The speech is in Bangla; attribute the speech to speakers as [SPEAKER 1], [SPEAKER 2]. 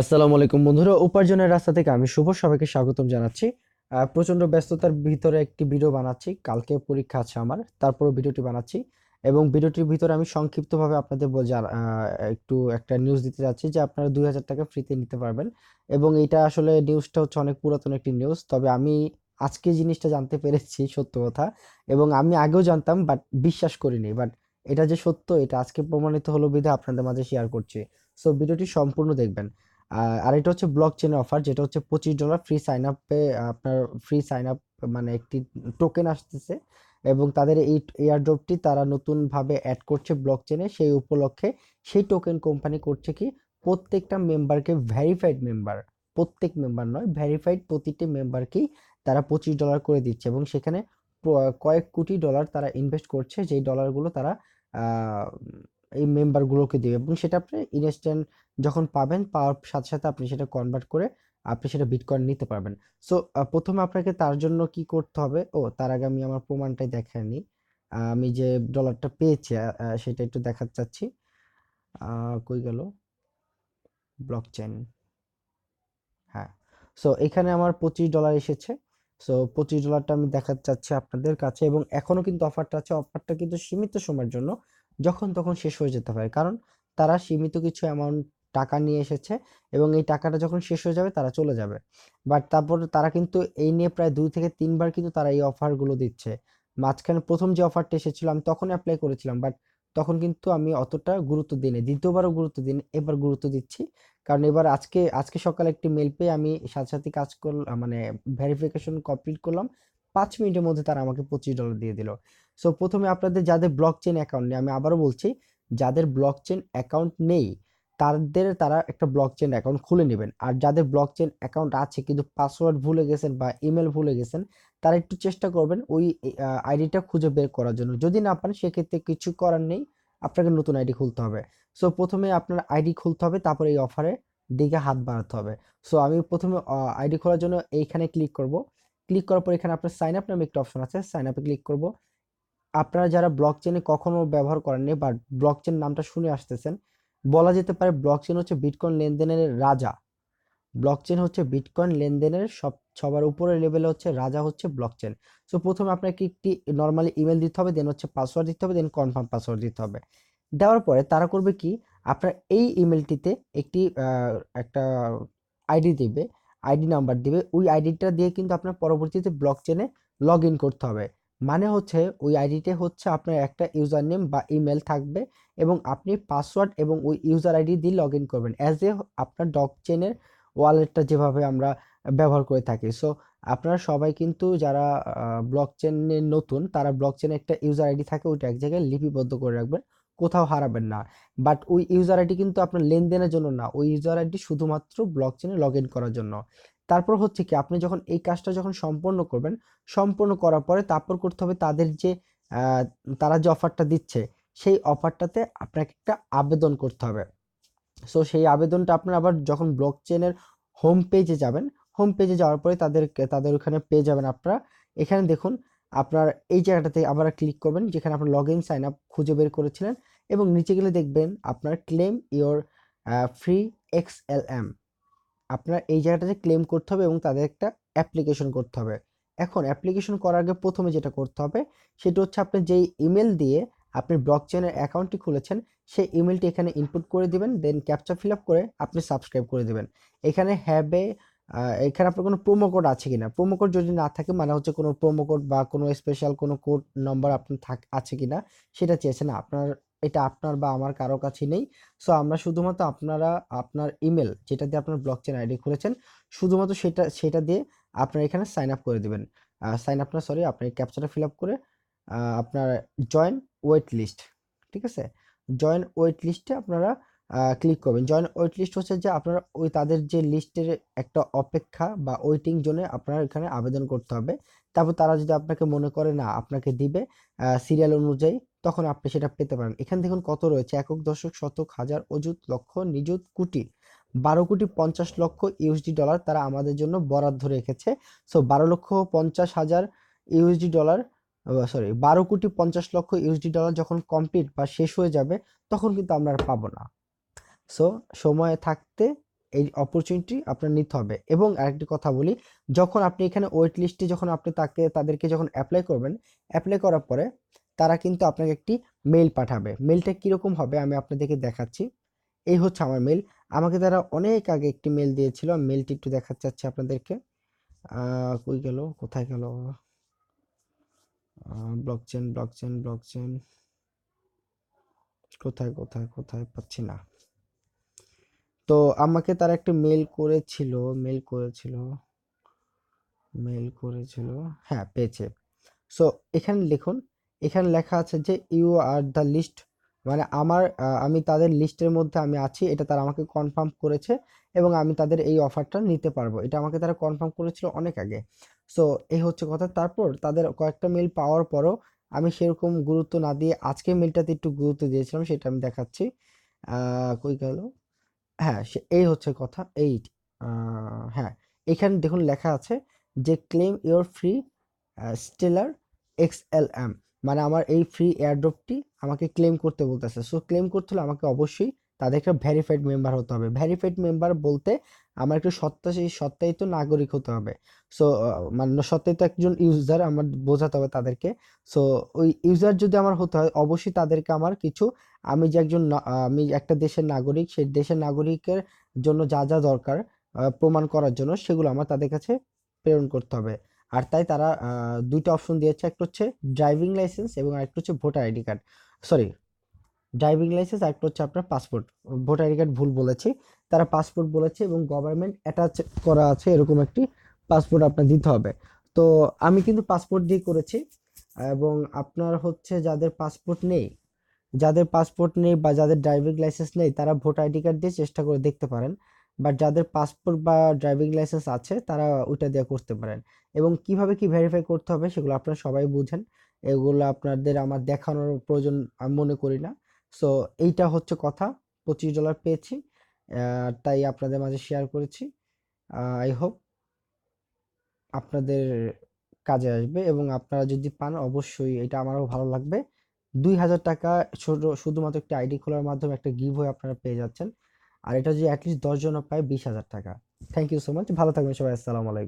[SPEAKER 1] আসসালামু আলাইকুম বন্ধুরা, উপার্জনের রাস্তা থেকে আমি শুভ সবাইকে স্বাগতম জানাচ্ছি। প্রচন্ড ব্যস্ততার ভিতরে একটি ভিডিও বানাচ্ছি, কালকে পরীক্ষা আছে আমার, তারপরও ভিডিওটি বানাচ্ছি। এবং ভিডিওটির ভিতরে আমি সংক্ষিপ্তভাবে আপনাদের একটু একটা নিউজ দিতে যাচ্ছি যে আপনারা 2000 টাকা ফ্রিতে নিতে পারবেন। এবং এটা আসলে নিউজটা হচ্ছে অনেক পুরাতন একটি নিউজ, তবে আমি আজকে জিনিসটা জানতে পেরেছি সত্য কথা। এবং আমি আগেও জানতাম বাট বিশ্বাস করিনি, বাট এটা যে সত্য এটা আজকে প্রমাণিত হলো বিধায় আপনাদের মাঝে শেয়ার করছি। সো ভিডিওটি সম্পূর্ণ দেখবেন। আর এটা হচ্ছে ব্লক চেনের অফার, যেটা হচ্ছে $25 ফ্রি সাইন আপে আপনার ফ্রি সাইন আপ মানে একটি টোকেন আসতেছে। এবং তাদের এই এয়ারড্রপটি তারা নতুন ভাবে অ্যাড করছে ব্লক চেনে, সেই উপলক্ষে সেই টোকেন কোম্পানি করছে কি, প্রত্যেকটা মেম্বারকে ভেরিফাইড মেম্বার, প্রত্যেক মেম্বার নয়, ভেরিফাইড প্রতিটি মেম্বারকেই তারা $25 করে দিচ্ছে। এবং সেখানে কয়েক কোটি ডলার তারা ইনভেস্ট করছে, যেই ডলারগুলো তারা আহ, এই মেম্বারগুলোকে দিবে। এবং সেটা আপনি ইনস্ট্যান্ট যখন পাবেন, পাওয়ার সাথে সাথে আপনি সেটা কনভার্ট করে আপনি সেটা বিটকয়েন নিতে পারবেন। সো প্রথমে আপনাকে তার জন্য কি করতে হবে, তার আগে আমি আমার প্রমাণটাই দেখে নিই। আমি যে ডলারটা পেয়েছি সেটা একটু দেখাতে চাচ্ছি। কই গেল ব্লক চেন? হ্যাঁ। সো এখানে আমার $25 এসেছে। সো $25টা আমি দেখাতে চাচ্ছি আপনাদের কাছে। এবং এখনো কিন্তু অফারটা আছে, অফারটা কিন্তু সীমিত সময়ের জন্য, যখন তখন শেষ হয়ে যেতে পারে। কারণ তারা সীমিত কিছু অ্যামাউন্ট টাকা নিয়ে এসেছে, এবং এই টাকাটা যখন শেষ হয়ে যাবে তারা চলে যাবে। বাট তারপর তারা কিন্তু এই নিয়ে প্রায় 2 থেকে 3 বার কিন্তু তারা এই অফারগুলো দিচ্ছে। মাঝখানে প্রথম যে অফারটা এসেছিল আমি তখন অ্যাপ্লাই করেছিলাম, বাট তখন কিন্তু আমি অতটা গুরুত্ব দিইনি, দ্বিতীয়বারও গুরুত্ব দিইনি, এবার গুরুত্ব দিচ্ছি। কারণ এবার আজকে আজকে সকালে একটি মেল পেয়ে আমি সাথে সাথে কাজ করলাম, মানে ভেরিফিকেশন কমপ্লিট করলাম। 5 মিনিটের মধ্যে তারা আমাকে $25 দিয়ে দিল। সো প্রথমে আপনাদের যাদের ব্লক চেন অ্যাকাউন্ট নেই, আমি আবারও বলছি, যাদের ব্লক চেন অ্যাকাউন্ট নেই তারা একটা ব্লক চেন অ্যাকাউন্ট খুলে নেবেন। আর যাদের ব্লক চেন অ্যাকাউন্ট আছে কিন্তু পাসওয়ার্ড ভুলে গেছেন বা ইমেল ভুলে গেছেন, তারা একটু চেষ্টা করবেন ওই আইডিটা খুঁজে বের করার জন্য। যদি না পান সেক্ষেত্রে কিছু করার নেই, আপনাকে নতুন আইডি খুলতে হবে। সো প্রথমে আপনার আইডি খুলতে হবে, তারপর এই অফারে দিকে হাত বাড়াতে হবে। সো আমি প্রথমে আইডি খোলার জন্য এইখানে ক্লিক করব। ক্লিক করার পর এখানে আপনার সাইন আপ নামে একটা অপশন আছে, সাইন আপে ক্লিক করব। আপনারা যারা ব্লক চেনে কখনো ব্যবহার করেননি বা ব্লক চেন নামটা শুনে আসতেছেন, বলা যেতে পারে ব্লক চেন হচ্ছে বিটকয়েন লেনদেনের রাজা। ব্লকচেন হচ্ছে বিটকয়েন লেনদেনের সবার উপরে লেভেলে হচ্ছে রাজা হচ্ছে ব্লকচেন। সো প্রথমে আপনাকে একটি নর্মালি ইমেল দিতে হবে, দেন হচ্ছে পাসওয়ার্ড দিতে হবে, দেন কনফার্ম পাসওয়ার্ড দিতে হবে। দেওয়ার পরে তারা করবে কি, আপনার এই ইমেলটিতে একটি একটা আইডি দিবে, আইডি নাম্বার দিবে। ওই আইডিটা দিয়ে কিন্তু আপনার পরবর্তীতে ব্লকচেনে লগ ইন করতে হবে। মানে হচ্ছে ওই আইডিতে হচ্ছে আপনার একটা ইউজার নেম বা ইমেল থাকবে, এবং আপনি পাসওয়ার্ড এবং ওই ইউজার আইডি দিয়ে লগ ইন করবেন অ্যাজ এ আপনার ব্লকচেনের ওয়ালেটটা যেভাবে আমরা ব্যবহার করে থাকি। সো আপনারা সবাই কিন্তু যারা ব্লকচেনে নতুন, তারা ব্লকচেনে একটা ইউজার আইডি থাকে, ওইটা এক জায়গায় লিপিবদ্ধ করে রাখবেন, কোথাও হারাবেন না। বাট ওই ইউজার আইডি কিন্তু আপনার লেনদেনের জন্য না, ওই ইউজার আইডি শুধুমাত্র ব্লকচেনে লগ ইন করার জন্য। তারপর হচ্ছে কি, আপনি যখন এই কাজটা যখন সম্পন্ন করবেন, সম্পন্ন করার পরে তারপর করতে হবে তাদের যে আহ, তারা যে অফারটা দিচ্ছে, সেই অফারটাতে আপনাকে একটা আবেদন করতে হবে। সো সেই আবেদনটা আপনার আবার যখন ব্লক চেনের হোম পেজে যাবেন, হোম পেজে যাওয়ার পরে তাদের ওখানে পেয়ে যাবেন আপনারা। এখানে দেখুন, আপনার এই জায়গাটাতে আবার ক্লিক করবেন যেখানে আপনার লগ ইন সাইন আপ খুঁজে বের করেছিলেন, এবং নিচে গেলে দেখবেন আপনার ক্লেম ইওর ফ্রি XLM। আপনার এই জায়গাটাতে ক্লেম করতে হবে এবং তাদের একটা অ্যাপ্লিকেশন করতে হবে। এখন অ্যাপ্লিকেশন করার আগে প্রথমে যেটা করতে হবে সেটা হচ্ছে, আপনি যেই ইমেল দিয়ে আপনি ব্লকচেনের অ্যাকাউন্টটি খুলেছেন, সেই ইমেলটি এখানে ইনপুট করে দিবেন, দেন ক্যাপচা ফিল আপ করে আপনি সাবস্ক্রাইব করে দিবেন। এখানে এখানে আপনার কোনো প্রোমো কোড আছে কিনা, প্রোমো কোড যদি না থাকে মানে হচ্ছে কোনো প্রোমো কোড বা কোনো স্পেশাল কোনো কোড নাম্বার আপনার আছে কিনা সেটা চেয়েছে না আপনার, এটা আপনার বা আমার কারো কাছে নেই। সো আমরা শুধুমাত্র আপনার ইমেল যেটা দিয়ে আপনার ব্লকচেন আইডি খুলেছেন, শুধুমাত্র সেটা সেটা দিয়ে আপনার এখানে সাইন আপ করে দিবেন। সাইন আপ না, সরি, আপনার ক্যাপচাটা ফিল আপ করে আপনার জয়েন ওয়েট লিস্ট, ঠিক আছে, জয়েন ওয়েট লিস্টে আপনারা ক্লিক করবেন। জয়েন ওয়েট লিস্ট হচ্ছে যে আপনারা ওই তাদের যে লিস্টের একটা অপেক্ষা বা ওয়েটিং জোনে আপনার এখানে আবেদন করতে হবে। তারপর তারা যদি আপনাকে মনে করে না আপনাকে দিবে সিরিয়াল অনুযায়ী, তখন আপনি সেটা পেতে পারেন। এখানে দেখুন কত রয়েছে: একক, দশক, শতক, হাজার, অযুত, লক্ষ, নিযুত, কোটি। 12,50,00,000 ইউএসডি ডলার তারা আমাদের জন্য বরাদ্দ রেখেছে। So 12,50,000 USD dollar, sorry, 12,50,00,000 USD dollar যখন কমপ্লিট বা শেষ হয়ে যাবে, তখন কিন্তু আমরা আর পাবো না। সো সময় থাকতে এই অপরচুনিটি আপনার নিতে হবে। এবং আরেকটি কথা বলি, যখন আপনি এখানে ওয়েট লিস্টে যখন আপনি তাদেরকে যখন অ্যাপ্লাই করবেন, অ্যাপ্লাই করার পরে তারা কিন্তু আপনাকে একটি মেইল পাঠাবে। মেইলটা কিরকম হবে আমি আপনাদেরকে দেখাচ্ছি। এই হচ্ছে আমার মেইল। আমাকে তারা অনেক আগে একটি মেইল দিয়েছিল, আমি মেইলটি একটু দেখাতে চাচ্ছি আপনাদেরকে। কই গেল, কোথায় গেল? ব্লকচেন ব্লকচেন ব্লকচেন, কোথায় কোথায় কোথায় পাচ্ছি না। তো আমাকে তারা একটা মেল করেছিল, হ্যাঁ পেয়েছে। সো এখানে লিখুন, এখানে লেখা আছে যে ইউ আর দ্য লিস্ট, মানে আমি তাদের লিস্টের মধ্যে আমি আছি, এটা তারা আমাকে কনফার্ম করেছে এবং আমি তাদের এই অফারটা নিতে পারবো, এটা আমাকে তারা কনফার্ম করেছিল অনেক আগে। সো এই হচ্ছে কথা। তারপর তাদের কয়েকটা মেল পাওয়ার পরও আমি সেরকম গুরুত্ব না দিয়ে আজকে মেলটাতে একটু গুরুত্ব দিয়েছিলাম, সেটা আমি দেখাচ্ছি। কই গেল? হ্যাঁ, এই হচ্ছে কথা। হ্যাঁ, এখানে দেখুন লেখা আছে যে claim your free stellar XLM, মানে আমার এই ফ্রি এয়ারড্রপটি আমাকে ক্লেম করতে বলতেছে। সো ক্লেম করতে হলে আমাকে অবশ্যই তাদের একটা ভেরিফাইড মেম্বার হতে হবে। ভেরিফাইড মেম্বার বলতে আমার একটু সত্যায়িত নাগরিক হতে হবে। সো মানে সত্যায়িত একজন ইউজার আমার বোঝাতে হবে তাদেরকে। সো ওই ইউজার যদি আমার হতে হয়, অবশ্যই তাদেরকে আমার কিছু, আমি একটা দেশের নাগরিক, সেই দেশের নাগরিকের জন্য যা যা দরকার প্রমাণ করার জন্য, সেগুলো আমার তাদের কাছে প্রেরণ করতে হবে। আর তাই তারা দুইটা অপশন দিয়েছে, একটা হচ্ছে ড্রাইভিং লাইসেন্স এবং আরেকটা হচ্ছে voter ID card. Sorry, driving licence আর একটা হচ্ছে আপনার পাসপোর্ট। ভোটার আইডি কার্ড ভুল বলেছি, তারা পাসপোর্ট বলেছে এবং গভর্নমেন্ট অ্যাটাচ করা আছে এরকম একটি পাসপোর্ট আপনার দিতে হবে। তো আমি কিন্তু পাসপোর্ট দিয়ে করেছি। এবং আপনার হচ্ছে যাদের পাসপোর্ট নেই বা যাদের ড্রাইভিং লাইসেন্স নেই, তারা ভোটার আইডি কার্ড দিয়ে চেষ্টা করে দেখতে পারেন। বাট যাদের পাসপোর্ট বা ড্রাইভিং লাইসেন্স আছে তারা ওইটা দিয়ে করতে পারেন। এবং কিভাবে কি ভেরিফাই করতে হবে সেগুলো আপনারা সবাই বুঝেন, এগুলো আপনাদের আমার দেখানোর প্রয়োজন আমি মনে করি না। সো এইটা হচ্ছে কথা। $25 পেয়েছি, তাই আপনাদের মাঝে শেয়ার করেছি। আই হোপ আপনাদের কাজে আসবে এবং আপনারা যদি পান অবশ্যই এটা আমারও ভালো লাগবে। $2000 শুধুমাত্র একটি আইডি খোলার মাধ্যমে একটা গিভ হয়ে আপনারা পেয়ে যাচ্ছেন। আর এটা যদি অ্যাটলিস্ট 10 জনও পায়, $20,000। থ্যাংক ইউ সো মাচ, ভালো থাকবেন সবাই, আসসালামু আলাইকুম।